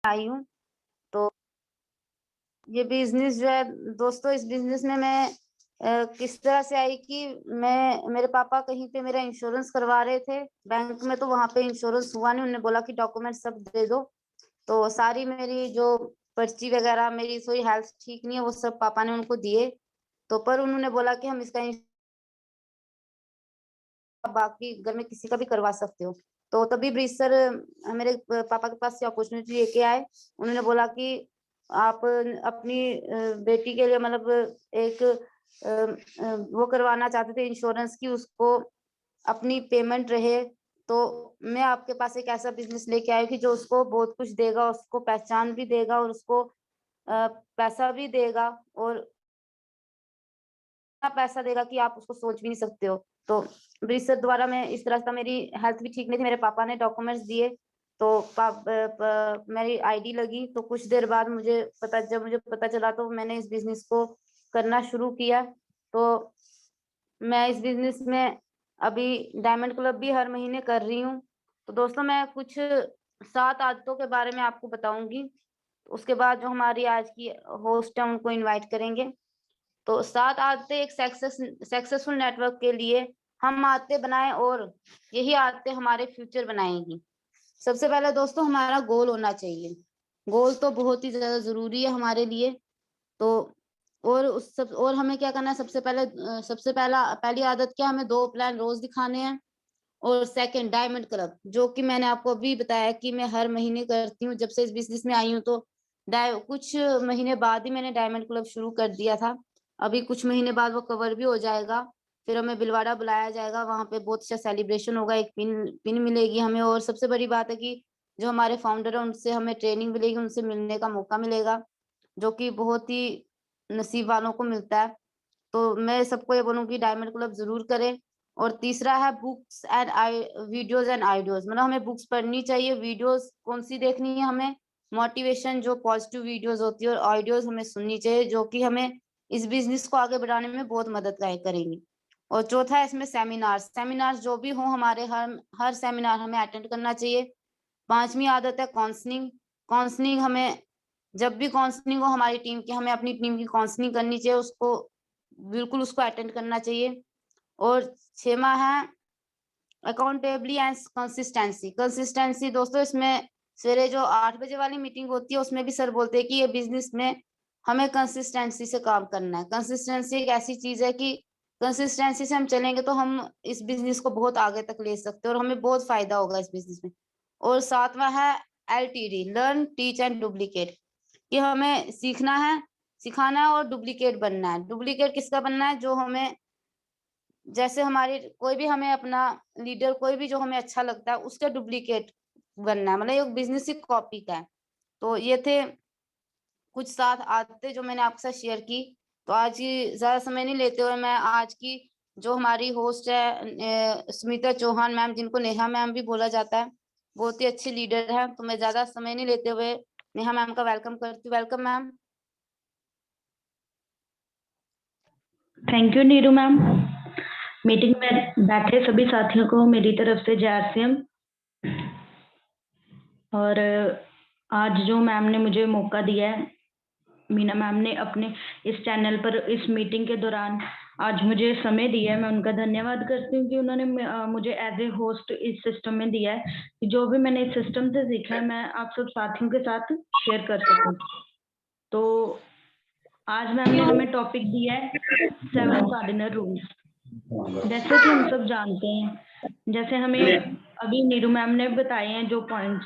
आई हूँ। तो ये बिज़नेस जो है दोस्तों, इस बिज़नेस में मैं किस तरह से आई कि मेरे पापा कहीं पे मेरा इंश्योरेंस करवा रहे थे बैंक में, तो वहाँ पे इंश्योरेंस हुआ नहीं। उन्होंने बोला कि डॉक्यूमेंट सब दे दो। तो सारी मेरी जो पर्ची वगैरह, मेरी थोड़ी हेल्थ ठीक नहीं है, वो सब पापा ने उनको दिए। तो पर उन्होंने बोला कि हम इसका बाकी घर में किसी का भी करवा सकते हो। तो तभी ब्रीज सर मेरे पापा के पास से अपॉर्चुनिटी लेके आए। उन्होंने बोला कि आप अपनी बेटी के लिए मतलब एक वो करवाना चाहते थे इंश्योरेंस की, उसको अपनी पेमेंट रहे। तो मैं आपके पास एक ऐसा बिजनेस लेके आई कि जो उसको बहुत कुछ देगा, उसको पहचान भी देगा और उसको पैसा भी देगा, और इतना पैसा देगा कि आप उसको सोच भी नहीं सकते हो। तो रिसर्च द्वारा मैं इस तरह से, मेरी हेल्थ भी ठीक नहीं थी, मेरे पापा ने डॉक्यूमेंट्स दिए। तो मेरी आईडी लगी। तो कुछ देर बाद जब मुझे पता चला, तो मैंने इस बिजनेस को करना शुरू किया। तो मैं इस बिजनेस में अभी डायमंड क्लब भी हर महीने कर रही हूँ। तो दोस्तों, मैं कुछ 7 आदतों के बारे में आपको बताऊंगी। उसके बाद जो हमारी आज की होस्ट है उनको इनवाइट करेंगे। तो 7 आदतें एक सक्सेसफुल नेटवर्क के लिए। हम आदतें बनाएं और यही आदतें हमारे फ्यूचर बनाएंगी। सबसे पहले दोस्तों, हमारा गोल होना चाहिए। गोल तो बहुत ही ज्यादा जरूरी है हमारे लिए। तो और हमें क्या करना है, सबसे पहली आदत क्या, हमें 2 प्लान रोज दिखाने हैं। और सेकंड, डायमंड क्लब, जो कि मैंने आपको अभी बताया कि मैं हर महीने करती हूँ। जब से इस बिजनेस में आई हूँ, तो कुछ महीने बाद ही मैंने डायमंड क्लब शुरू कर दिया था। अभी कुछ महीने बाद वो कवर भी हो जाएगा। फिर हमें भिलवाड़ा बुलाया जाएगा, वहां पे बहुत अच्छा सेलिब्रेशन होगा, एक पिन पिन मिलेगी हमें। और सबसे बड़ी बात है कि जो हमारे फाउंडर है उनसे हमें ट्रेनिंग मिलेगी, उनसे मिलने का मौका मिलेगा, जो कि बहुत ही नसीब वालों को मिलता है। तो मैं सबको ये बोलूंगी डायमंड क्लब जरूर करें। और तीसरा है बुक्स एंड वीडियोस एंड आइडियोज, मतलब हमें बुक्स पढ़नी चाहिए। वीडियोस कौन सी देखनी है हमें, मोटिवेशन जो पॉजिटिव वीडियोस होती है, और ऑडियोज हमें सुननी चाहिए, जो कि हमें इस बिजनेस को आगे बढ़ाने में बहुत मदद करेंगी। और चौथा है इसमें सेमिनार जो भी हो हमारे, हर सेमिनार हमें अटेंड करना चाहिए। 5वीं आदत है काउंसलिंग। काउंसलिंग हमें जब भी काउंसलिंग हो हमारी टीम की, हमें अपनी टीम की काउंसलिंग करनी चाहिए, उसको बिल्कुल उसको अटेंड करना चाहिए। और 6वां है अकाउंटेबिलिटी एंड कंसिस्टेंसी दोस्तों, इसमें सवेरे जो 8 बजे वाली मीटिंग होती है, उसमें भी सर बोलते हैं कि ये बिजनेस में हमें कंसिस्टेंसी से काम करना है। कंसिस्टेंसी एक ऐसी चीज है कि कंसिस्टेंसी से हम चलेंगे तो हम इस बिजनेस को बहुत आगे तक ले सकते हैं, और हमें बहुत फायदा होगा इस बिजनेस में। और 7वां है LTD, learn teach and duplicate, कि हमें सीखना है, सिखाना है और डुप्लीकेट बनना है। डुप्लीकेट किसका बनना है, जो हमें, जैसे हमारी कोई भी हमें अपना लीडर, कोई भी जो हमें अच्छा लगता है, उसका डुप्लीकेट बनना है, मतलब एक बिजनेस की कॉपी का है। तो ये थे कुछ 7 आदतें जो मैंने आपके साथ शेयर की। तो आज की ज्यादा समय नहीं लेते हुए, मैं आज की जो हमारी होस्ट है स्मिता चौहान मैम, जिनको नेहा मैम भी बोला जाता है, बहुत ही अच्छी लीडर है। तो मैं ज्यादा समय नहीं लेते हुए नेहा मैम का वेलकम करती हूँ। Welcome ma'am. Thank you Neeru ma'am. Meeting में बैठे सभी साथियों को मेरी तरफ से जय RCM। और आज जो मैम ने मुझे मौका दिया है, मीना मैम ने अपने इस चैनल पर इस मीटिंग के दौरान आज मुझे समय दिया है, मैं उनका धन्यवाद करती हूँ कि उन्होंने मुझे एज ए होस्ट इस सिस्टम में दिया है कि जो भी मैंने इस सिस्टम से सीखा है मैं आप सब साथियों के साथ शेयर कर सकूँ। तो आज मैम ने हमें टॉपिक दिया है 7 कार्डिनल रूल्स। जैसे कि हम सब जानते हैं, जैसे हमें अभी नीरू मैम ने बताए हैं जो पॉइंट्स,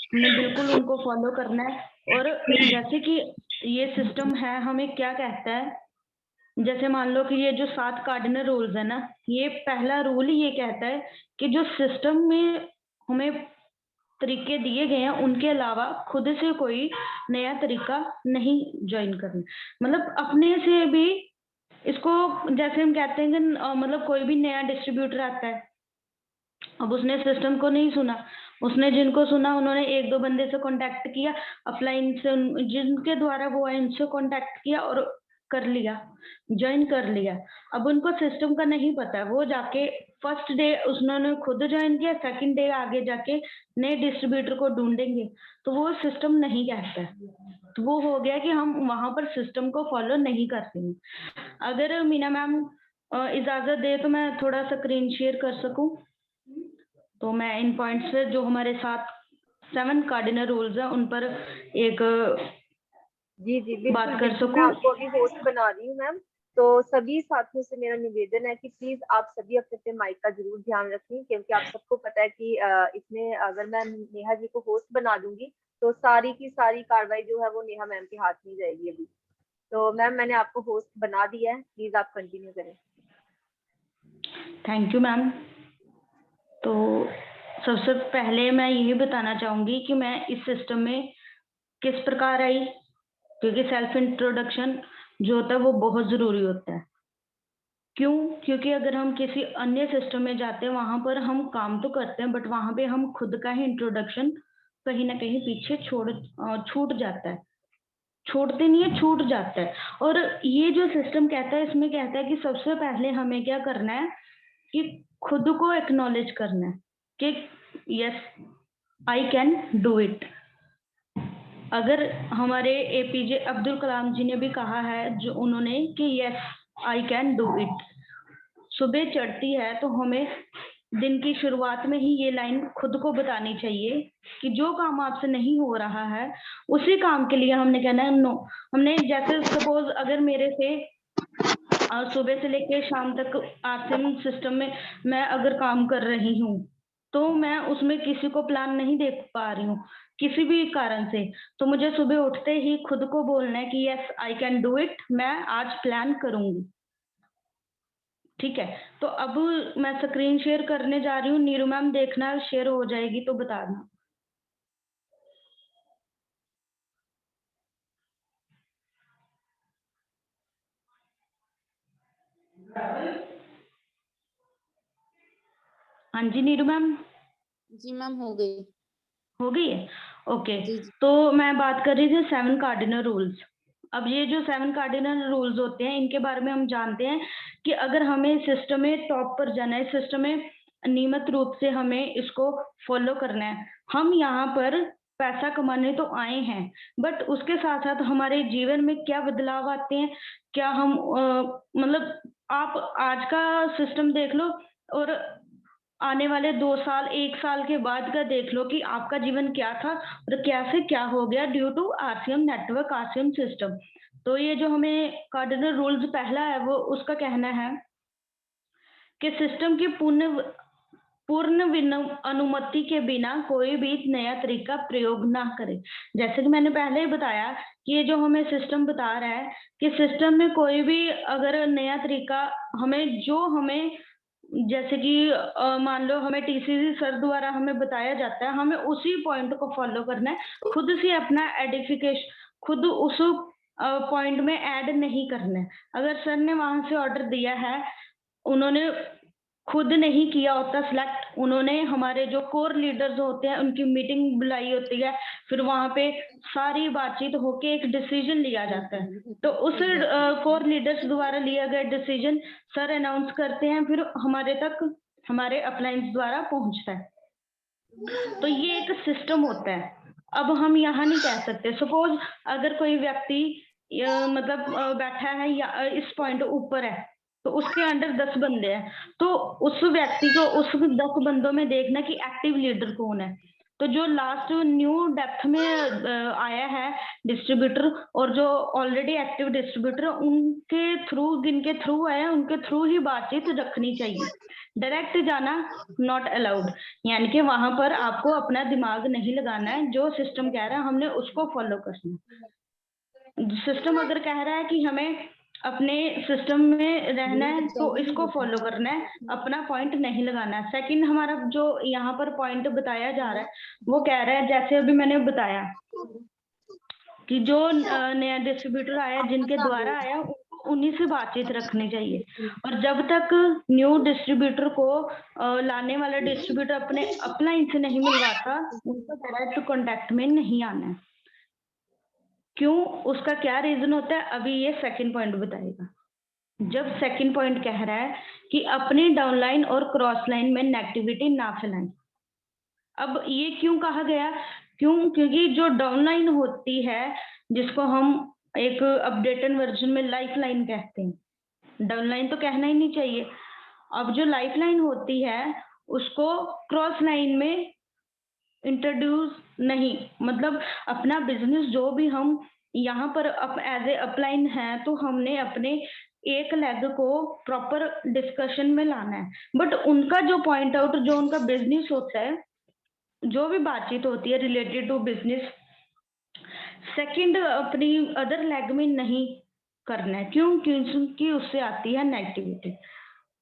हमें बिल्कुल उनको फॉलो करना है। और जैसे कि ये सिस्टम है हमें क्या कहता है, जैसे मान लो कि ये जो 7 कार्डिनल रूल्स है ना, ये पहला रूल ही ये कहता है कि जो सिस्टम में हमें तरीके दिए गए हैं उनके अलावा खुद से कोई नया तरीका नहीं ज्वाइन करना। मतलब अपने से भी इसको, जैसे हम कहते हैं कि मतलब कोई भी नया डिस्ट्रीब्यूटर आता है, अब उसने सिस्टम को नहीं सुना, उसने जिनको सुना उन्होंने 1-2 बंदे से कांटेक्ट किया, अपलाइन से जिनके द्वारा वो आए उनसे कांटेक्ट किया और कर लिया, ज्वाइन कर लिया। अब उनको सिस्टम का नहीं पता, वो जाके फर्स्ट डे उन्होंने खुद ज्वाइन किया, सेकंड डे आगे जाके नए डिस्ट्रीब्यूटर को ढूंढेंगे, तो वो सिस्टम नहीं कहता है। तो वो हो गया कि हम वहां पर सिस्टम को फॉलो नहीं करते हैं। अगर मीना मैम इजाजत दे तो मैं थोड़ा सा स्क्रीन शेयर कर सकूं, तो मैं इन पॉइंट्स पे जो हमारे साथ 7 कार्डिनल रूल्स है उन पर एक जी बिल्कुल बात कर बिल्कुल। मैं सकूं। आपको अभी होस्ट बना रही हूँ मैम, तो सभी साथियों से मेरा निवेदन है कि प्लीज आप सभी अपने अपने माइक का जरूर ध्यान रखें, क्योंकि आप सबको पता है कि इसमें अगर मैं नेहा जी को होस्ट बना दूंगी तो सारी की सारी कार्रवाई जो है वो नेहा मैम के हाथ में जाएगी अभी। तो मैम मैंने आपको होस्ट बना दिया है, प्लीज आप कंटिन्यू करें। Thank you ma'am. तो सबसे पहले मैं यही बताना चाहूंगी कि मैं इस सिस्टम में किस प्रकार आई, क्योंकि सेल्फ इंट्रोडक्शन जो होता है वो बहुत जरूरी होता है। क्यों? क्योंकि अगर हम किसी अन्य सिस्टम में जाते हैं वहां पर हम काम तो करते हैं, बट वहां पे हम खुद का ही इंट्रोडक्शन कहीं ना कहीं पीछे छूट जाता है। छोड़ते नहीं है, छूट जाता है। और ये जो सिस्टम कहता है, इसमें कहता है कि सबसे पहले हमें क्या करना है कि खुद को एक्नॉलेज करना है कि yes I can do it. अगर हमारे एपीजे अब्दुल कलाम जी ने भी कहा है जो उन्होंने कि yes I can do it. सुबह चढ़ती है तो हमें दिन की शुरुआत में ही ये लाइन खुद को बतानी चाहिए कि जो काम आपसे नहीं हो रहा है उसी काम के लिए हमने कहना है नो। हमने जैसे सपोज अगर मेरे से सुबह से लेकर शाम तक आरसीएम सिस्टम में मैं अगर काम कर रही हूँ तो मैं उसमें किसी को प्लान नहीं दे पा रही हूँ किसी भी कारण से, तो मुझे सुबह उठते ही खुद को बोलना है कि yes I can do it, मैं आज प्लान करूंगी। ठीक है, तो अब मैं स्क्रीन शेयर करने जा रही हूँ। नीरू मैम देखना शेयर हो जाएगी तो बताना। हाँ जी नीरू मैम। जी मैम हो गई। हो गई है, ओके। जी जी। तो मैं बात कर रही थी 7 कार्डिनल रूल्स। अब ये जो 7 कार्डिनल रूल्स होते हैं इनके बारे में हम जानते हैं कि अगर हमें सिस्टम में टॉप पर जाना है, सिस्टम में नियमित रूप से हमें इसको फॉलो करना है। हम यहाँ पर पैसा कमाने तो आए हैं, बट उसके साथ साथ हमारे जीवन में क्या बदलाव आते हैं, क्या हम मतलब आप आज का सिस्टम देख लो और आने वाले 2 साल 1 साल के बाद का देख लो कि आपका जीवन क्या था और क्या से क्या हो गया due to RCM network, RCM system. तो ये जो हमें कार्डिनल रूल्स पहला है वो उसका कहना है कि सिस्टम की पूर्ण अनुमति के बिना कोई भी नया तरीका प्रयोग ना करे। जैसे कि मैंने पहले ही बताया कि ये जो हमें सिस्टम बता रहा है कि सिस्टम में कोई भी अगर नया तरीका हमें जैसे कि मान लो हमें टीसीसी सर द्वारा हमें बताया जाता है, हमें उसी पॉइंट को फॉलो करना है, खुद से अपना एडिफिकेशन खुद उस पॉइंट में ऐड नहीं करना है। अगर सर ने वहां से ऑर्डर दिया है, उन्होंने खुद नहीं किया होता सिलेक्ट, उन्होंने हमारे जो कोर लीडर्स होते हैं उनकी मीटिंग बुलाई होती है, फिर वहां पे सारी बातचीत होके एक डिसीजन लिया जाता है। तो उस कोर लीडर्स द्वारा लिया गया डिसीजन सर अनाउंस करते हैं, फिर हमारे तक हमारे अपलाइंस द्वारा पहुंचता है। तो ये एक सिस्टम होता है। अब हम यहाँ नहीं कह सकते, सपोज अगर कोई व्यक्ति मतलब बैठा है या इस पॉइंट ऊपर है तो उसके अंडर 10 बंदे हैं, तो उस व्यक्ति को उस 10 बंदों में देखना कि एक्टिव लीडर कौन है। तो जो लास्ट न्यू डेप्थ में आया है डिस्ट्रीब्यूटर और जो ऑलरेडी एक्टिव डिस्ट्रीब्यूटर, उनके थ्रू जिनके थ्रू आया उनके थ्रू ही बातचीत रखनी चाहिए। डायरेक्ट जाना नॉट अलाउड, यानी कि वहां पर आपको अपना दिमाग नहीं लगाना है, जो सिस्टम कह रहा है हमने उसको फॉलो करना है। सिस्टम अगर कह रहा है कि हमें अपने सिस्टम में रहना है तो इसको फॉलो करना है, अपना पॉइंट नहीं लगाना है। सेकंड हमारा जो यहाँ पर पॉइंट बताया जा रहा है वो कह रहा है, जैसे अभी मैंने बताया कि जो नया डिस्ट्रीब्यूटर आया जिनके द्वारा आया उन्हीं से बातचीत रखनी चाहिए, और जब तक न्यू डिस्ट्रीब्यूटर को लाने वाला डिस्ट्रीब्यूटर अपने अपलाइन से नहीं मिलवाता उनका डायरेक्ट कॉन्टेक्ट में नहीं आना है। क्यों, उसका क्या रीजन होता है, अभी ये सेकंड पॉइंट बताएगा। जब सेकंड पॉइंट कह रहा है कि अपनी डाउनलाइन और क्रॉस लाइन में नेगेटिविटी ना फैलाएं। अब ये क्यों कहा गया? क्योंकि जो डाउनलाइन होती है, जिसको हम एक अपडेटेड वर्जन में लाइफ लाइन कहते हैं, डाउनलाइन तो कहना ही नहीं चाहिए। अब जो लाइफ लाइन होती है उसको क्रॉस लाइन में इंट्रोड्यूस नहीं, मतलब अपना बिजनेस जो भी हम यहाँ पर एज ए अपलाइन है तो हमने अपने एक लेग को प्रॉपर डिस्कशन में लाना है। बट उनका जो पॉइंट आउट, जो उनका बिजनेस होता है, जो भी बातचीत होती है रिलेटेड टू बिजनेस, सेकंड अपनी अदर लेग में नहीं करना है। क्योंकि उससे आती है नेगेटिविटी,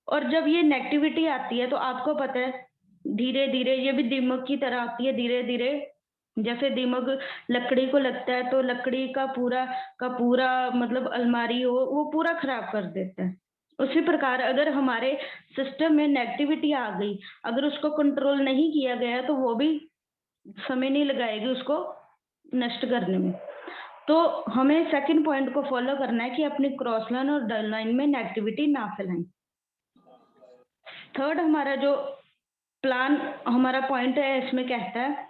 और जब ये नेगेटिविटी आती है तो आपको पता है धीरे धीरे ये भी दिमाग की तरह आती है। धीरे धीरे जैसे दिमाग लकड़ी को लगता है तो लकड़ी का पूरा मतलब अलमारी हो वो पूरा खराब कर देता है। उसी प्रकार अगर हमारे सिस्टम में नेगेटिविटी आ गई, अगर उसको कंट्रोल नहीं किया गया तो वो भी समय नहीं लगाएगी उसको नष्ट करने में। तो हमें सेकंड पॉइंट को फॉलो करना है कि अपनी क्रॉस लाइन और डाउन लाइन में नेगेटिविटी ना फैलाएं। थर्ड हमारा जो प्लान, हमारा पॉइंट है, इसमें कहता है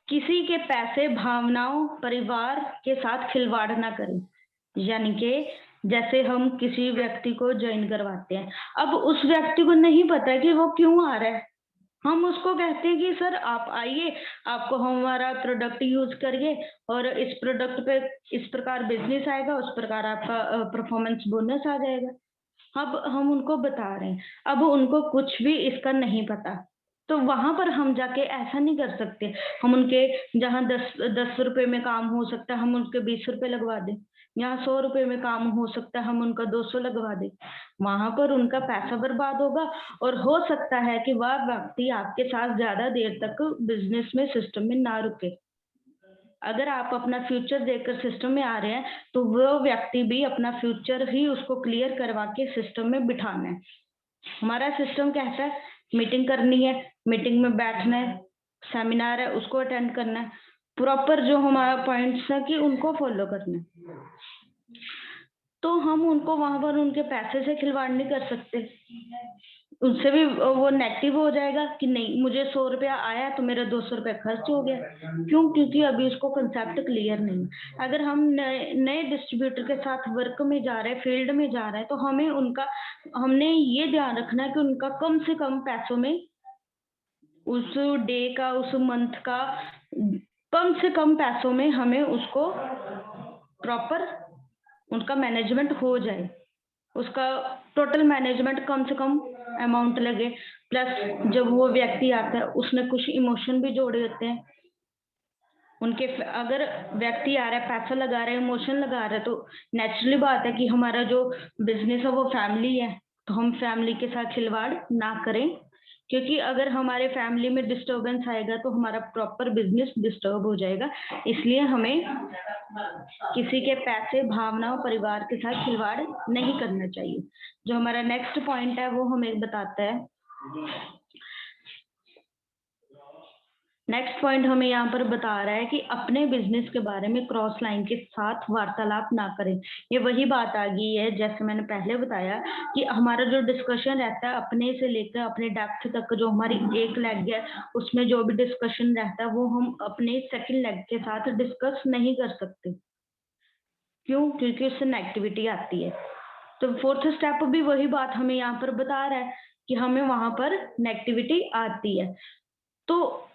किसी के पैसे, भावनाओं, परिवार के साथ खिलवाड़ ना करें। यानी कि जैसे हम किसी व्यक्ति को ज्वाइन करवाते हैं, अब उस व्यक्ति को नहीं पता कि वो क्यों आ रहा है, हम उसको कहते हैं कि सर आप आइए, आपको हमारा प्रोडक्ट यूज करिए और इस प्रोडक्ट पे इस प्रकार बिजनेस आएगा, उस प्रकार आपका परफॉर्मेंस बोनस आ जाएगा। अब हम उनको बता रहे हैं, अब उनको कुछ भी इसका नहीं पता, तो वहां पर हम जाके ऐसा नहीं कर सकते। हम उनके जहाँ 10 रुपए में काम हो सकता है हम उनके 20 रुपए लगवा दें, यहाँ 100 रुपए में काम हो सकता है हम उनका 200 लगवा दें। वहां पर उनका पैसा बर्बाद होगा और हो सकता है कि वह व्यक्ति आपके साथ ज्यादा देर तक बिजनेस में, सिस्टम में ना रुके। अगर आप अपना फ्यूचर देखकर सिस्टम में आ रहे हैं तो वो व्यक्ति भी अपना फ्यूचर ही उसको क्लियर करवा के सिस्टम में बिठाना है। हमारा सिस्टम कहता है मीटिंग करनी है, मीटिंग में बैठना है, सेमिनार है उसको अटेंड करना है, प्रॉपर जो हमारा पॉइंट्स है कि उनको फॉलो करना है। तो हम उनको वहां पर उनके पैसे से खिलवाड़ नहीं कर सकते, उनसे भी वो नेगेटिव हो जाएगा कि नहीं मुझे 100 रुपया आया तो मेरा 200 रुपया खर्च हो गया। क्यों? क्योंकि अभी उसको कंसेप्ट क्लियर नहीं। अगर हम नए डिस्ट्रीब्यूटर के साथ वर्क में जा रहे हैं, फील्ड में जा रहे हैं, तो हमने ये ध्यान रखना है कि उनका कम से कम पैसों में, उस डे का, उस मंथ का कम से कम पैसों में हमें उसको प्रॉपर उनका मैनेजमेंट हो जाए, उसका टोटल मैनेजमेंट कम से कम अमाउंट लगे। प्लस जब वो व्यक्ति आता है उसने कुछ इमोशन भी जोड़े होते हैं उनके। अगर व्यक्ति आ रहा है, पैसा लगा रहा है, इमोशन लगा रहा है, तो नेचुरली बात है कि हमारा जो बिजनेस है वो फैमिली है, तो हम फैमिली के साथ खिलवाड़ ना करें। क्योंकि अगर हमारे फैमिली में डिस्टर्बेंस आएगा तो हमारा प्रॉपर बिजनेस डिस्टर्ब हो जाएगा। इसलिए हमें किसी के पैसे, भावनाओं, परिवार के साथ खिलवाड़ नहीं करना चाहिए। जो हमारा नेक्स्ट पॉइंट है वो हमें बताता है, नेक्स्ट पॉइंट हमें यहाँ पर बता रहा है कि अपने बिजनेस के बारे में क्रॉस लाइन के साथ वार्तालाप ना करें। ये वही बात आ गई है जैसे मैंने पहले बताया कि हमारा जो डिस्कशन रहता है अपने से लेकर अपने डेप्थ तक, जो हमारी एक लेग है उसमें जो भी डिस्कशन रहता है वो हम अपने सेकंड लेग के साथ डिस्कस नहीं कर सकते। क्यों? क्योंकि उससे नेगेटिविटी आती है। तो फोर्थ स्टेप भी वही बात हमें यहाँ पर बता रहा है कि हमें वहां पर नेगेटिविटी आती है। तो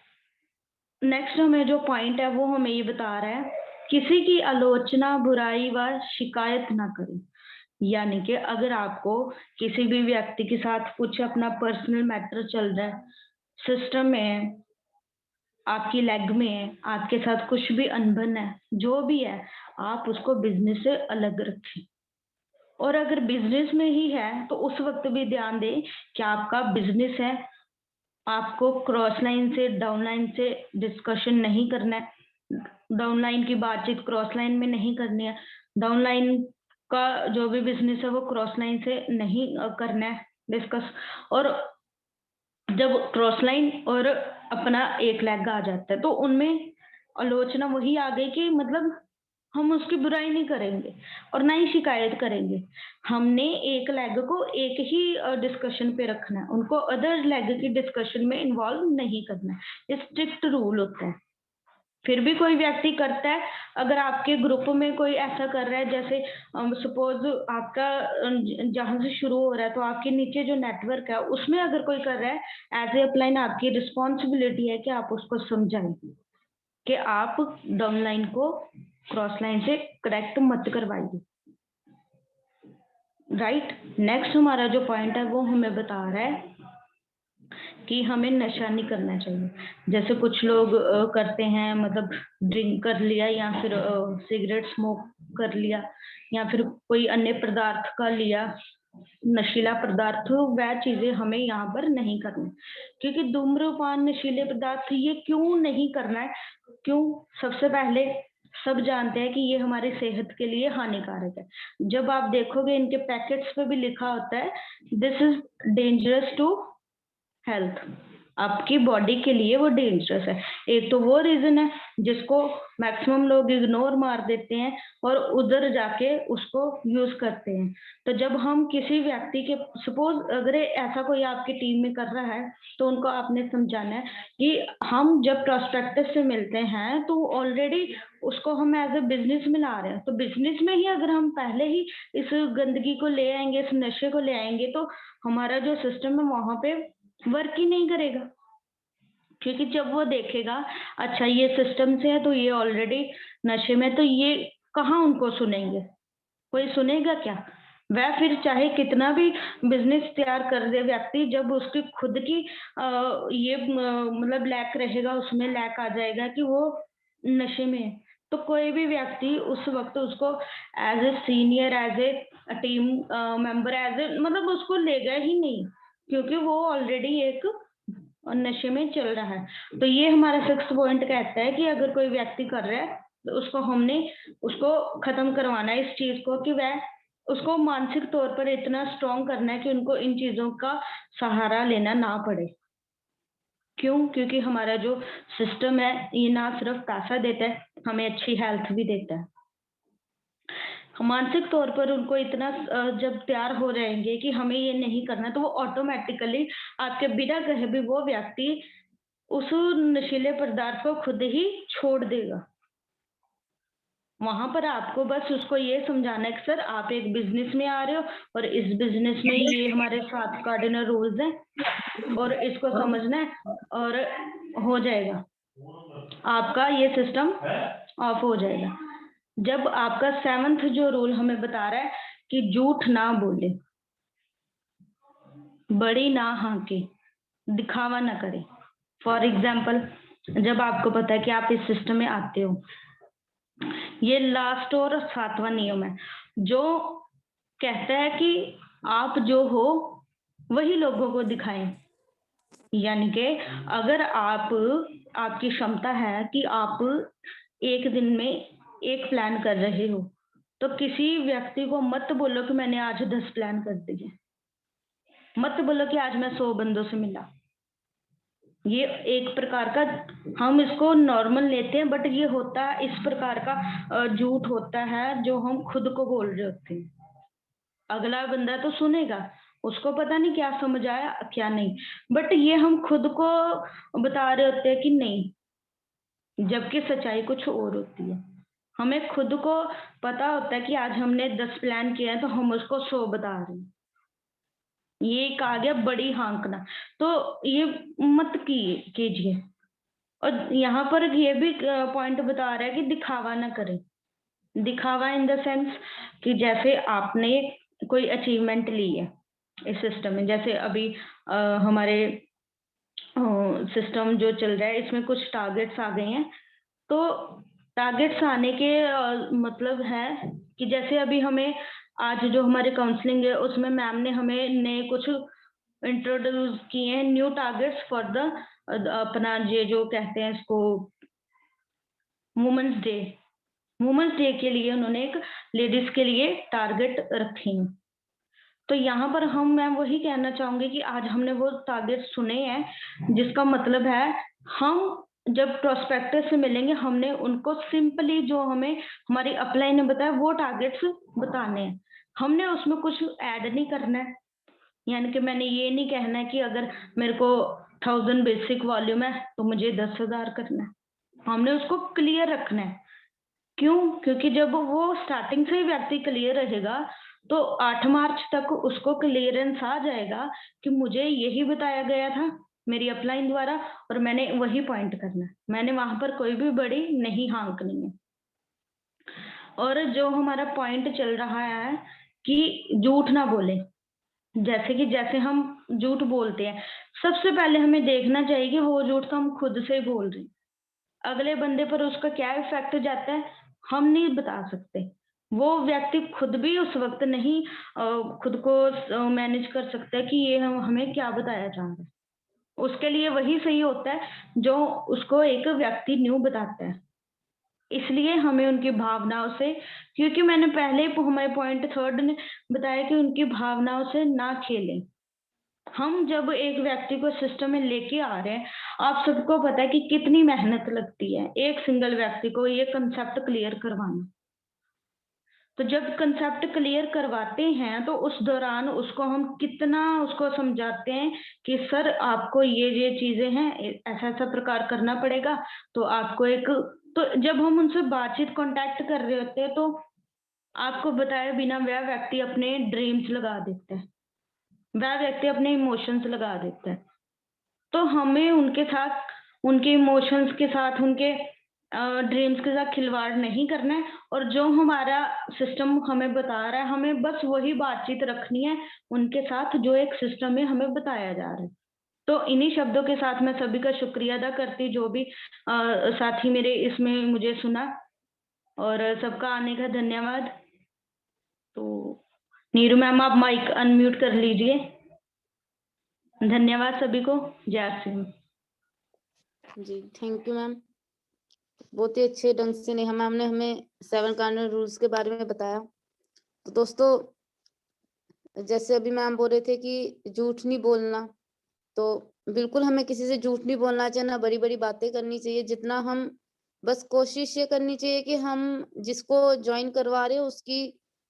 नेक्स्ट हमें जो पॉइंट है वो हमें ये बता रहा है किसी की आलोचना, बुराई व शिकायत ना करें। यानी कि अगर आपको किसी भी व्यक्ति के साथ कुछ अपना पर्सनल मैटर चल रहा है, सिस्टम में है, आपकी लेग में है, आपके साथ कुछ भी अनबन है, जो भी है, आप उसको बिजनेस से अलग रखें। और अगर बिजनेस में ही है तो उस वक्त भी ध्यान दें कि आपका बिजनेस है, आपको क्रॉस लाइन से, डाउन लाइन से डिस्कशन नहीं करना है, डाउन लाइन की बातचीत क्रॉस लाइन में नहीं करनी है, डाउन लाइन का जो भी बिजनेस है वो क्रॉस लाइन से नहीं करना है डिस्कस। और जब क्रॉस लाइन और अपना एक लेग आ जाता है तो उनमें आलोचना वही आ गई कि मतलब हम उसकी बुराई नहीं करेंगे और ना ही शिकायत करेंगे। हमने एक लेग को एक ही डिस्कशन पे रखना है, उनको अदर लेग की डिस्कशन में इन्वॉल्व नहीं करना है। ये स्ट्रिक्ट रूल होता है। फिर भी कोई व्यक्ति करता है, अगर आपके ग्रुप में कोई ऐसा कर रहा है, जैसे सपोज आपका जहाँ से शुरू हो रहा है तो आपके नीचे जो नेटवर्क है उसमें अगर कोई कर रहा है, एज ए अपलाइन आपकी रिस्पॉन्सिबिलिटी है कि आप उसको समझाएं कि आप डाउन लाइन को क्रॉस लाइन से करेक्ट मत करवाइए। राइट, नेक्स्ट हमारा जो पॉइंट है वो हमें बता रहा है कि हमें नशा नहीं करना चाहिए। जैसे कुछ लोग करते हैं, मतलब ड्रिंक कर लिया या फिर सिगरेट स्मोक कर लिया या फिर कोई अन्य पदार्थ का लिया, नशीला पदार्थ, वह चीजें हमें यहाँ पर नहीं करनी। क्योंकि धूम्रपान, नशीले पदार्थ, ये क्यों नहीं करना है? क्यों? सबसे पहले सब जानते हैं कि ये हमारी सेहत के लिए हानिकारक है। जब आप देखोगे इनके पैकेट्स पे भी लिखा होता है this is dangerous to health, आपकी बॉडी के लिए वो डेंजरस है। एक तो वो रीजन है जिसको मैक्सिमम लोग इग्नोर मार देते हैं और उधर जाके उसको यूज करते हैं। तो जब हम किसी व्यक्ति के, सपोज अगर ऐसा कोई आपकी टीम में कर रहा है तो उनको आपने समझाना है कि हम जब प्रोस्पेक्टस से मिलते हैं तो ऑलरेडी उसको हम एज ए बिजनेस में ला रहे हैं। तो बिजनेस में ही अगर हम पहले ही इस गंदगी को ले आएंगे, इस नशे को ले आएंगे, तो हमारा जो सिस्टम है वहां पे वर्क ही नहीं करेगा। क्योंकि जब वो देखेगा अच्छा ये सिस्टम से है तो ये ऑलरेडी नशे में, तो ये कहाँ उनको सुनेंगे? कोई सुनेगा क्या? वह फिर चाहे कितना भी बिजनेस तैयार कर दे व्यक्ति, जब उसकी खुद की ये मतलब लैक रहेगा, उसमें लैक आ जाएगा कि वो नशे में है, तो कोई भी व्यक्ति उस वक्त उसको as a senior, as a team member, as a मतलब उसको लेगा ही नहीं, क्योंकि वो ऑलरेडी एक नशे में चल रहा है। तो ये हमारा 6 पॉइंट कहता है कि अगर कोई व्यक्ति कर रहा है तो उसको खत्म करवाना है इस चीज को, कि वह उसको मानसिक तौर पर इतना स्ट्रॉन्ग करना है कि उनको इन चीजों का सहारा लेना ना पड़े। क्यों? क्योंकि हमारा जो सिस्टम है ये ना सिर्फ पैसा देता है, हमें अच्छी हेल्थ भी देता है। मानसिक तौर पर उनको इतना जब तैयार हो जाएंगे कि हमें ये नहीं करना, तो वो ऑटोमेटिकली आपके बिना कहे भी वो व्यक्ति उस नशीले पदार्थ को खुद ही छोड़ देगा। वहां पर आपको बस उसको ये समझाना है कि सर आप एक बिजनेस में आ रहे हो और इस बिजनेस में ये हमारे 7 कार्डिनल रूल्स हैं और इसको समझना है और हो जाएगा, आपका ये सिस्टम ऑफ हो जाएगा। जब आपका 7th जो रूल हमें बता रहा है कि झूठ ना बोले, बड़ी ना हाके, दिखावा ना करे। फॉर एग्जाम्पल, जब आपको पता है कि आप इस सिस्टम में आते हो, ये लास्ट और 7वां नियम है जो कहता है कि आप जो हो वही लोगों को दिखाएं। यानी कि अगर आपकी क्षमता है कि आप एक दिन में एक प्लान कर रहे हो, तो किसी व्यक्ति को मत बोलो कि मैंने आज 10 प्लान कर दिए, मत बोलो कि आज मैं 100 बंदों से मिला। ये एक प्रकार का हम इसको नॉर्मल लेते हैं, बट ये होता है इस प्रकार का झूठ होता है जो हम खुद को बोल रहे होते हैं। अगला बंदा तो सुनेगा, उसको पता नहीं क्या समझ आया क्या नहीं, बट ये हम खुद को बता रहे होते हैं कि नहीं, जबकि सच्चाई कुछ और होती है। हमें खुद को पता होता है कि आज हमने 10 प्लान किए हैं तो हम उसको 100 बता रहे हैं। ये कहा गया बड़ी हाँकना, तो ये मत कीजिए। और यहाँ पर ये भी पॉइंट बता रहा है कि दिखावा ना करें। दिखावा इन द सेंस कि जैसे आपने कोई अचीवमेंट ली है इस सिस्टम में, जैसे अभी हमारे सिस्टम जो चल रहा है इसमें कुछ टारगेट्स आ गए हैं। तो टारगेट्स आने के मतलब है कि जैसे अभी हमें आज जो हमारे काउंसलिंग है उसमें मैम ने हमें नए कुछ इंट्रोड्यूस किए हैं, न्यू टारगेट्स फॉर द अपना ये जो कहते हैं इसको वुमेन्स डे। वुमेन्स डे के लिए उन्होंने एक लेडीज के लिए टारगेट रखे हैं। तो यहाँ पर मैं वही कहना चाहूंगी कि आज हमने वो टारगेट सुने हैं जिसका मतलब है हम जब प्रोस्पेक्टस से मिलेंगे हमने उनको सिंपली जो हमें हमारी अपलाइन ने बताया वो टारगेट्स बताने हैं, हमने उसमें कुछ ऐड नहीं करना है। यानी कि मैंने ये नहीं कहना है कि अगर मेरे को 1000 बेसिक वॉल्यूम है तो मुझे 10,000 करना है, हमने उसको क्लियर रखना है। क्यों? क्योंकि जब वो स्टार्टिंग से ही व्यक्ति क्लियर रहेगा तो 8 मार्च तक उसको क्लियरेंस आ जाएगा कि मुझे यही बताया गया था मेरी अपलाइन द्वारा और मैंने वही पॉइंट करना है, मैंने वहां पर कोई भी बड़ी नहीं हाँकनी है। और जो हमारा पॉइंट चल रहा है कि झूठ ना बोले, जैसे हम झूठ बोलते हैं, सबसे पहले हमें देखना चाहिए कि वो झूठ तो हम खुद से ही बोल रहे हैं, अगले बंदे पर उसका क्या इफेक्ट जाता है हम नहीं बता सकते। वो व्यक्ति खुद भी उस वक्त नहीं खुद को मैनेज कर सकता है कि ये हमें क्या बताया जा रहा है। उसके लिए वही सही होता है जो उसको एक व्यक्ति न्यू बताता है। इसलिए हमें उनकी भावनाओं से, क्योंकि मैंने पहले ही हमारे पॉइंट 3 ने बताया कि उनकी भावनाओं से ना खेलें। हम जब एक व्यक्ति को सिस्टम में लेके आ रहे हैं, आप सबको पता है कि कितनी मेहनत लगती है एक सिंगल व्यक्ति को ये कंसेप्ट क्लियर करवाना। तो जब कंसेप्ट क्लियर करवाते हैं तो उस दौरान उसको हम कितना उसको समझाते हैं कि सर आपको ये चीजें हैं, ऐसा ऐसा प्रकार करना पड़ेगा। तो आपको एक, तो जब हम उनसे बातचीत कांटेक्ट कर रहे होते हैं तो आपको बताए बिना वह व्यक्ति अपने ड्रीम्स लगा देता है, वह व्यक्ति अपने इमोशंस लगा देता है। तो हमें उनके साथ, उनके इमोशंस के साथ, उनके ड्रीम्स के साथ खिलवाड़ नहीं करना है। और जो हमारा सिस्टम हमें बता रहा है हमें बस वही बातचीत रखनी है उनके साथ जो एक सिस्टम में हमें बताया जा रहा है। तो इन्हीं शब्दों के साथ मैं सभी का शुक्रिया अदा करती जो भी साथी मेरे इसमें मुझे सुना, और सबका आने का धन्यवाद। तो नीरू मैम आप माइक अनम्यूट कर लीजिए। धन्यवाद सभी को। जय श्री राम। जी थैंक यू मैम, बहुत ही अच्छे ढंग से नेहा मैम ने हमें 7 कार्डिनल रूल्स के बारे में बताया। तो दोस्तों जैसे अभी मैम बोल रहे थे कि झूठ नहीं बोलना, तो बिल्कुल हमें किसी से झूठ नहीं बोलना चाहिए, ना बड़ी बड़ी बातें करनी चाहिए। जितना हम बस कोशिश ये करनी चाहिए कि हम जिसको ज्वाइन करवा रहे हो उसकी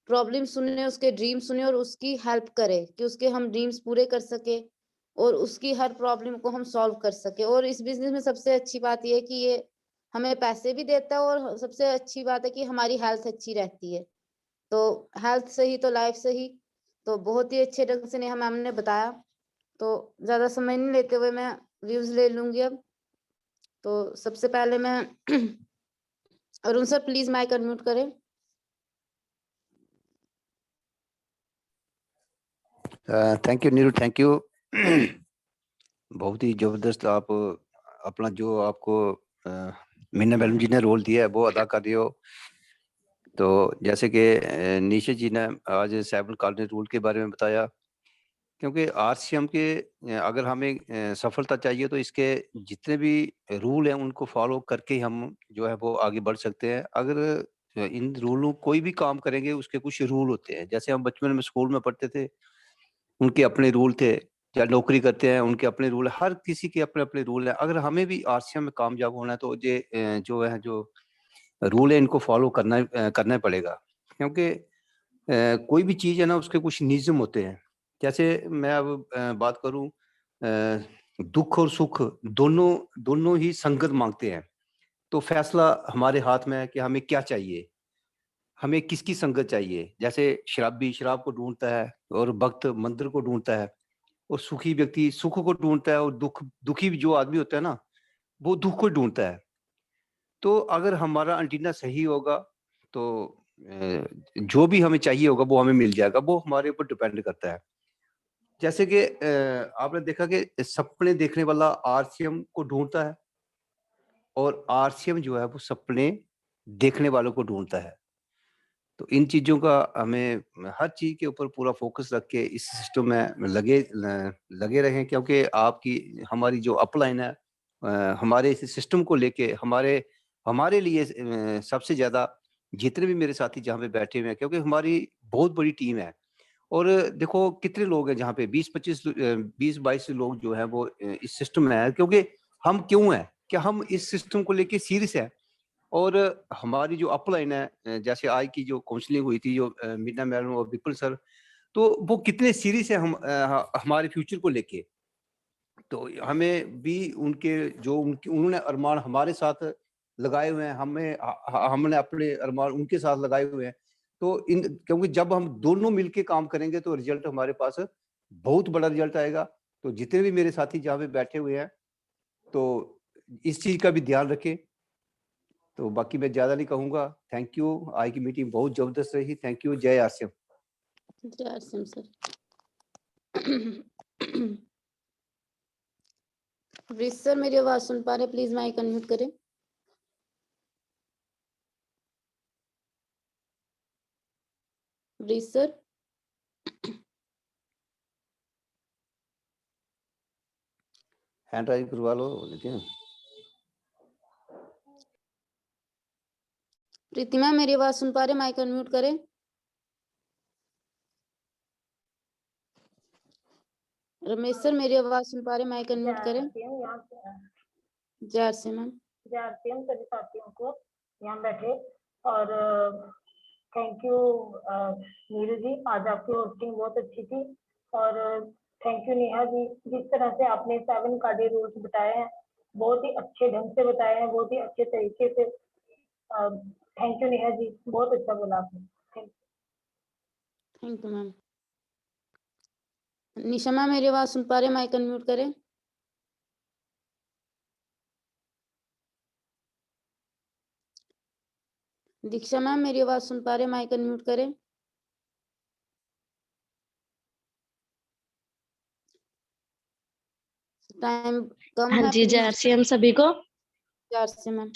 प्रॉब्लम सुने, उसके ड्रीम सुने और उसकी हेल्प करें कि उसके हम ड्रीम्स पूरे कर सके और उसकी हर प्रॉब्लम को हम सॉल्व कर सके। और इस बिजनेस में सबसे अच्छी बात यह है कि ये हमें पैसे भी देता है और सबसे अच्छी बात है कि हमारी हेल्थ अच्छी रहती है। तो हेल्थ सही तो लाइफ सही। तो बहुत ही अच्छे ढंग से नेहा मैम ने बताया, तो ज्यादा समय नहीं लेते हुए मैं व्यूज ले लूंगी अब। तो सबसे पहले मैं Arun sir please mic unmute करें। Thank you Neeru, thank you. बहुत ही जबरदस्त आप अपना जो आपको मीना मैडम जी ने रोल दिया है वो अदा कर रही हो। तो जैसे कि निशा जी ने आज 7 कार्डिनल रूल के बारे में बताया, क्योंकि आरसीएम के अगर हमें सफलता चाहिए तो इसके जितने भी रूल हैं उनको फॉलो करके ही हम जो है वो आगे बढ़ सकते हैं। अगर इन रूलों कोई भी काम करेंगे उसके कुछ रूल होते हैं, जैसे हम बचपन में स्कूल में पढ़ते थे उनके अपने रूल थे, या नौकरी करते हैं उनके अपने रूल है, हर किसी के अपने अपने रूल है। अगर हमें भी आरसीएम में कामयाब होना है तो ये जो है जो रूल है इनको फॉलो करना पड़ेगा। क्योंकि कोई भी चीज है ना उसके कुछ नियम होते हैं। जैसे मैं अब बात करूं, दुख और सुख दोनों दोनों ही संगत मांगते हैं। तो फैसला हमारे हाथ में है कि हमें क्या चाहिए, हमें किसकी संगत चाहिए। जैसे शराबी शराब को ढूंढता है और भक्त मंदिर को ढूंढता है, और सुखी व्यक्ति सुख को ढूंढता है, और दुखी जो आदमी होता है ना वो दुख को ढूंढता है। तो अगर हमारा एंटीना सही होगा तो जो भी हमें चाहिए होगा वो हमें मिल जाएगा, वो हमारे ऊपर डिपेंड करता है। जैसे कि आपने देखा कि सपने देखने वाला आरसीएम को ढूंढता है और आरसीएम जो है वो सपने देखने वालों को ढूंढता है। तो इन चीजों का हमें हर चीज के ऊपर पूरा फोकस रख के इस सिस्टम में लगे रहें, क्योंकि आपकी हमारी जो अपलाइन है हमारे इस सिस्टम को लेके हमारे लिए सबसे ज्यादा जितने भी मेरे साथी जहाँ पे बैठे हुए हैं, क्योंकि हमारी बहुत बड़ी टीम है। और देखो कितने लोग हैं जहाँ पे 20-22 लोग जो है वो इस सिस्टम में है। क्योंकि हम क्यों हैं, कि हम इस सिस्टम को लेके सीरियस है। और हमारी जो अपलाइन है, जैसे आज की जो काउंसलिंग हुई थी, जो मीना मैडम और विपुल सर, तो वो कितने सीरियस है हमारे फ्यूचर को लेके। तो हमें भी उनके जो उन्होंने अरमान हमारे साथ लगाए हुए हैं, हमने अपने अरमान उनके साथ लगाए हुए हैं। तो क्योंकि जब हम दोनों मिलके काम करेंगे तो रिजल्ट हमारे पास बहुत बड़ा रिजल्ट आएगा। तो जितने भी मेरे साथी जहाँ पे बैठे हुए हैं, तो इस चीज का भी ध्यान रखें। तो बाकी मैं ज्यादा नहीं कहूंगा। थैंक यू, आज की मीटिंग बहुत जबरदस्त रही। Thank you. जय आसिफ। जय आसिम सर। ब्रिज सर, मेरी आवाज सुन पा रहे? प्लीज माइक अनम्यूट करें। Bridge sir. हैंड राइज करवा लो लेकिन। प्रीति मैम, मेरी आवाज सुन पा रहे? माइक अनम्यूट करें। रमेश सर, मेरी आवाज सुन पा रहे? माइक अनम्यूट करें। जय आसिम मैम। जय आसिम सभी साथियों को यहाँ बैठे। और थैंक यू नीरू जी, आज आपकी होस्टिंग बहुत अच्छी थी। और थैंक यू नेहा जी, जिस तरह से आपने 7 कार्डियो रूल्स बताए हैं, बहुत ही अच्छे ढंग से बताए हैं, बहुत ही अच्छे तरीके से। थैंक यू नेहा जी, बहुत अच्छा बोला आपने। Thank you ma'am. Nisha ma'am, मेरी आवाज सुन पा रहे? माइक अनम्यूट करें। दीक्षा मैम, मेरी आवाज सुन पा रहे? माइक अनम्यूट करें। टाइम कम हाँ है, जी, जय प्लीज। आरसीएम सभी को। जय आसिम मैम।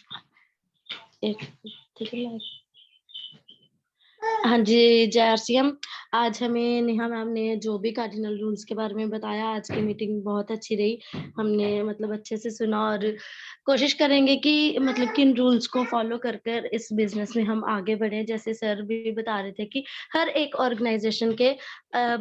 हाँ जी, जय आरसीएम। आज हमें नेहा मैम ने जो भी कार्डिनल रूल्स के बारे में बताया, आज की मीटिंग बहुत अच्छी रही। हमने मतलब अच्छे से सुना और कोशिश करेंगे कि मतलब किन रूल्स को फॉलो कर कर इस बिजनेस में हम आगे बढ़े। जैसे सर भी बता रहे थे कि हर एक ऑर्गेनाइजेशन के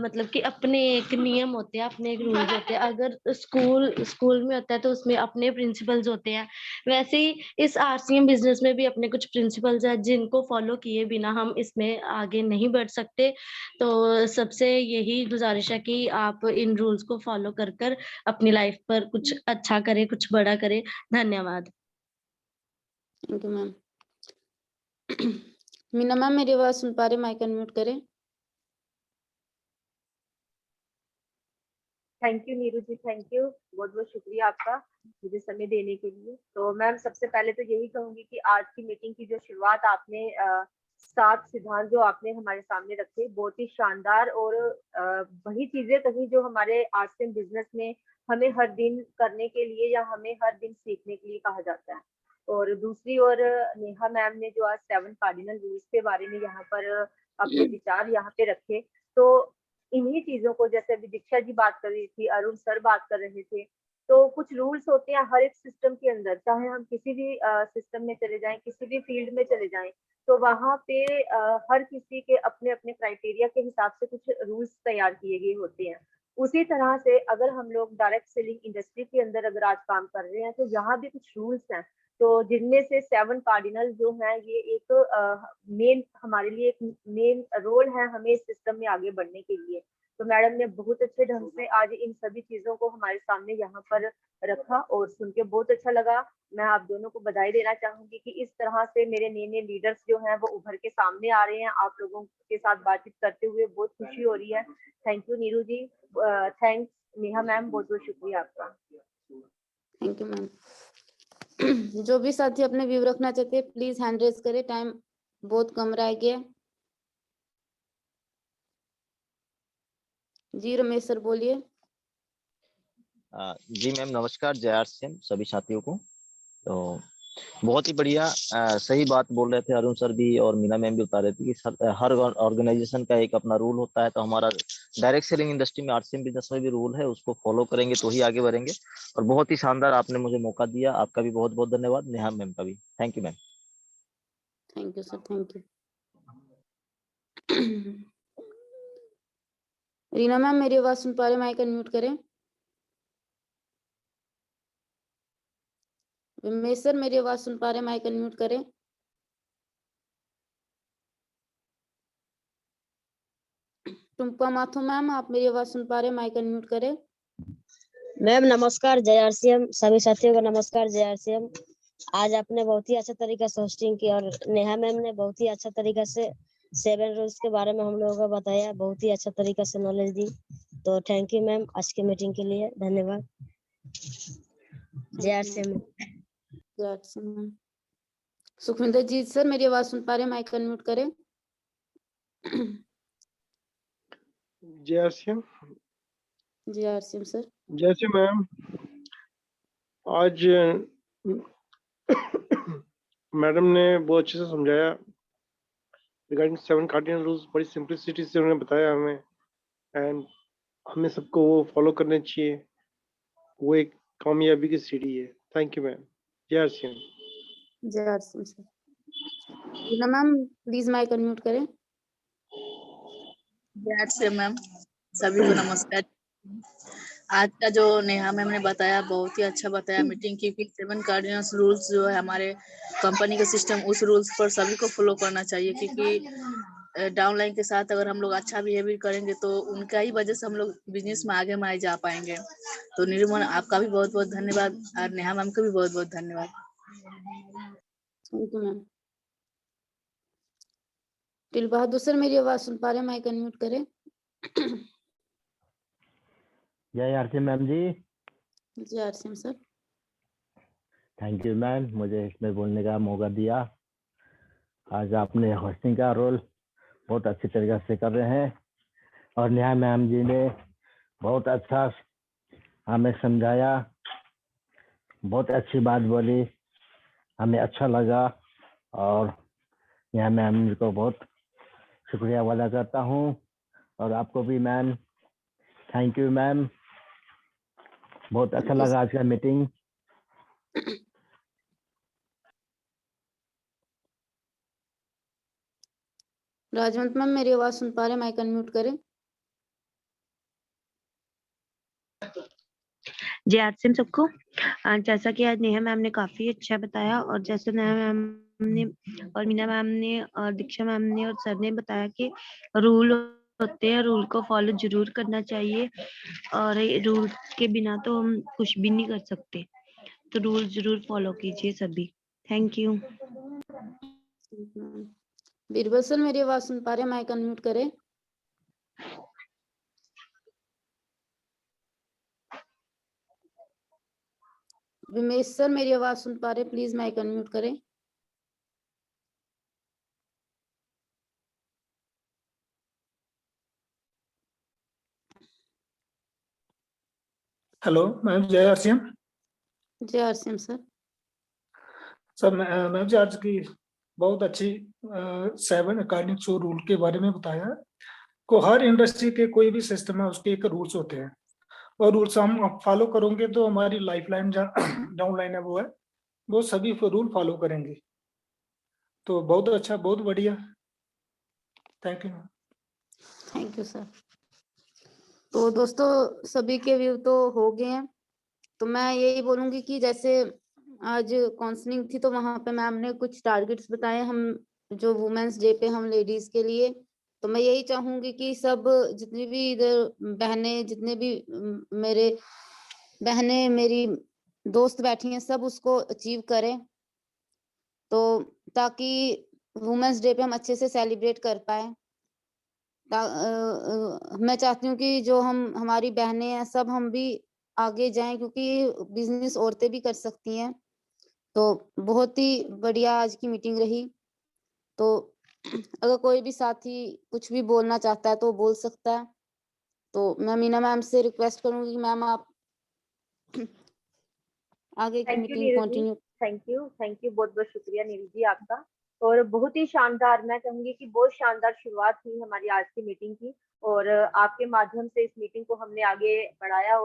मतलब कि अपने एक नियम होते हैं, अपने एक रूल्स होते हैं। अगर स्कूल में होता है तो उसमें अपने प्रिंसिपल्स होते हैं, वैसे ही इस आरसीएम बिजनेस में भी अपने कुछ प्रिंसिपल्स हैं जिनको फॉलो किए बिना हम इसमें आगे नहीं बढ़ सकते। तो सबसे यही गुजारिश है कि आप इन रूल्स को फॉलो कर कर अपनी लाइफ पर कुछ अच्छा करें, कुछ बड़ा करें। धन्यवाद। Thank you ma'am. Meena ma'am, मेरी आवाज सुन पा रहे? माइक अनम्यूट करें। Thank you Neeru ji, thank you, बहुत बहुत शुक्रिया आपका मुझे समय देने के लिए। तो मैम, सबसे पहले तो यही कहूंगी कि आज की मीटिंग की जो शुरुआत आपने 7 सिद्धांत जो आपने हमारे सामने रखे, बहुत ही शानदार। और वही चीजें कही जो हमारे आरसीएम बिजनेस में हमें हर दिन करने के लिए या हमें हर दिन सीखने के लिए कहा जाता है। और दूसरी ओर नेहा मैम ने जो आज 7 कार्डिनल रूल्स के बारे में यहाँ पर अपने विचार यहाँ पे रखे, तो इन्हीं चीजों को, जैसे अभी दीक्षा जी बात कर रही थी, अरुण सर बात कर रहे थे, तो कुछ रूल्स होते हैं हर एक सिस्टम के अंदर। चाहे हम किसी भी सिस्टम में चले जाएं, किसी भी फील्ड में चले जाएं, तो वहां पे हर किसी के अपने अपने क्राइटेरिया के हिसाब से कुछ रूल्स तैयार किए गए होते हैं। उसी तरह से अगर हम लोग डायरेक्ट सेलिंग इंडस्ट्री के अंदर अगर आज काम कर रहे हैं, तो यहाँ भी कुछ रूल्स हैं। तो जिनमें से 7 कार्डिनल जो है, ये एक मेन हमारे लिए एक मेन रोल है हमें इस सिस्टम में आगे बढ़ने के लिए। तो मैडम ने बहुत अच्छे ढंग से आज इन सभी चीजों को हमारे सामने यहाँ पर रखा और सुन के बहुत अच्छा लगा। मैं आप दोनों को बधाई देना चाहूंगी कि इस तरह से मेरे नए नए लीडर्स जो हैं वो उभर के सामने आ रहे हैं। आप लोगों के साथ बातचीत करते हुए बहुत खुशी हो रही है। Thank you Neeru ji, thanks Neha ma'am, बहुत बहुत शुक्रिया आपका। Thank you ma'am. जो भी साथी अपने व्यू रखना चाहते हैं, प्लीज हैंड रेज करें, टाइम बहुत कम रह गया। जी रमेश सर, बोलिए। जी मैम, नमस्कार। जय आरसीएम सभी साथियों को। तो बहुत ही बढ़िया सही बात बोल रहे थे अरुण सर भी और मीना मैम भी बता रहे थे कि हर ऑर्गेनाइजेशन का एक अपना रूल होता है। तो हमारा डायरेक्ट सेलिंग इंडस्ट्री में, आरसीएम बिजनेस में भी रूल है, उसको फॉलो करेंगे तो ही आगे बढ़ेंगे। और बहुत ही शानदार आपने मुझे मौका दिया, आपका भी बहुत बहुत धन्यवाद। नेहा मैम का भी thank you ma'am. Thank you sir, thank you. Reena ma'am, मेरी आवाज सुन पा रहे? माइक अनम्यूट करें। विमेश सर मेरी आवाज सुन पा रहे हैं? माइक अनम्यूट करें। टुम्पा माथुर मैम आप मेरी आवाज सुन पा रहे हैं? माइक अनम्यूट करें। मैम नमस्कार, जय आरसीएम। सभी साथियों को नमस्कार, जय आरसीएम। आज आपने बहुत ही अच्छा तरीका से होस्टिंग की और नेहा मैम ने बहुत ही अच्छा तरीका से 7 रूल्स के बारे में हम लोगों को बताया, बहुत ही अच्छा तरीका से नॉलेज दी। तो थैंक यू मैम आज की मीटिंग के लिए, धन्यवाद। जय आरसीएम। सुखविंदर जी सर मेरी आवाज सुन पा रहे हैं? माइक अनम्यूट करें। जय आरसीएम। जी आरसीएम सर। जैसे मैम आज मैडम ने बहुत अच्छे से समझाया रिगार्डिंग 7 कार्डिनल रूल्स, बड़ी सिंपलिसिटी से उन्होंने बताया हमें, एंड हमें सबको वो फॉलो करने चाहिए। वो एक कामयाबी की सीढ़ी है। Thank you ma'am. जय आरसीएम। जय RCM sir. Reena ma'am please mic unmute करें। जय से मैम सभी को नमस्कार। आज का जो नेहा मैम ने बताया बहुत ही अच्छा बताया मीटिंग, क्योंकि 7 कार्डिनल्स रूल्स जो है हमारे कंपनी का सिस्टम, उस रूल्स पर सभी को फॉलो करना चाहिए, क्योंकि डाउनलाइन के साथ अगर हम लोग अच्छा बिहेवियर करेंगे तो उनका ही वजह से हम लोग बिजनेस में आगे माए जा पाएंगे। तो निर्मल आपका भी बहुत बहुत धन्यवाद और नेहा मैम का भी बहुत बहुत धन्यवाद। Thank you ma'am. Till Bahadur sir मेरी आवाज सुन पा रहे हैं? माइक अनम्यूट करें। जय आरसीएम मैम जी। जी RCM sir. Thank you ma'am, मुझे इसमें बोलने का मौका दिया। आज आपने होस्टिंग का रोल बहुत अच्छी तरीके से कर रहे हैं और नेहा मैम जी ने बहुत अच्छा हमें समझाया, बहुत अच्छी बात बोली, हमें अच्छा लगा और नेहा मैम जी को बहुत शुक्रिया अदा करता हूँ और आपको भी मैम थैंक यू मैम। बहुत अच्छा लगा आज का मीटिंग। राजवंत मैम मेरी आवाज सुन पा रहे हैं? माइक अनम्यूट करें। जय आरसीएम सबको। जैसा कि आज नेहा मैम ने काफी अच्छा बताया और जैसे नेहा मैम ने और मीना मैम ने और दीक्षा मैम ने और सर ने बताया कि रूल होते हैं, रूल को फॉलो जरूर करना चाहिए और रूल के बिना तो हम कुछ भी नहीं कर सकते, तो रूल जरूर फॉलो कीजिए सभी। Thank you. बीरबल सर मेरी आवाज सुन पा रहे हैं? माइक अनम्यूट करें। विमेश सर मेरी आवाज सुन पा रहे हैं? प्लीज माइक अनम्यूट करें। हेलो मैम, जय आरसीएम। जय आरसीएम सर। सर मैम जी आज की बहुत अच्छी 7 अकॉर्डिंग टू रूल के बारे में बताया को हर इंडस्ट्री के कोई भी सिस्टम है उसके एक रूल्स होते हैं और रूल्स हम फॉलो करेंगे तो हमारी लाइफ लाइन डाउन लाइन है वो सभी रूल फॉलो करेंगे। तो बहुत अच्छा, बहुत बढ़िया, thank you. Thank you sir. तो दोस्तों सभी के व्यू तो हो गए हैं, तो मैं यही बोलूंगी कि जैसे आज काउंसलिंग थी तो वहां पे मैम ने कुछ टारगेट्स बताए हम जो वुमेन्स डे पे हम लेडीज के लिए, तो मैं यही चाहूंगी कि सब जितनी भी इधर बहनें, जितने भी मेरे बहनें, मेरी दोस्त बैठी हैं, सब उसको अचीव करें, तो ताकि वुमेन्स डे पे हम अच्छे से सेलिब्रेट कर पाए। मैं चाहती हूँ कि जो हमारी बहनें हैं सब हम भी आगे जाएं, क्योंकि बिजनेस औरतें भी कर सकती हैं। तो बहुत ही बढ़िया आज की मीटिंग रही। तो अगर कोई भी साथी कुछ भी बोलना चाहता है तो बोल सकता है। तो मैं मीना मैम से रिक्वेस्ट करूंगी कि मैम आप आगे की thank you meeting Neeraj ji, continue. Thank you बहुत बहुत शुक्रिया नीरज जी आपका। और बहुत ही शानदार, मैं कहूंगी कि बहुत शानदार शुरुआत हुई हमारी आज की मीटिंग की और आपके माध्यम से इस मीटिंग को हमने आगे बढ़ाया।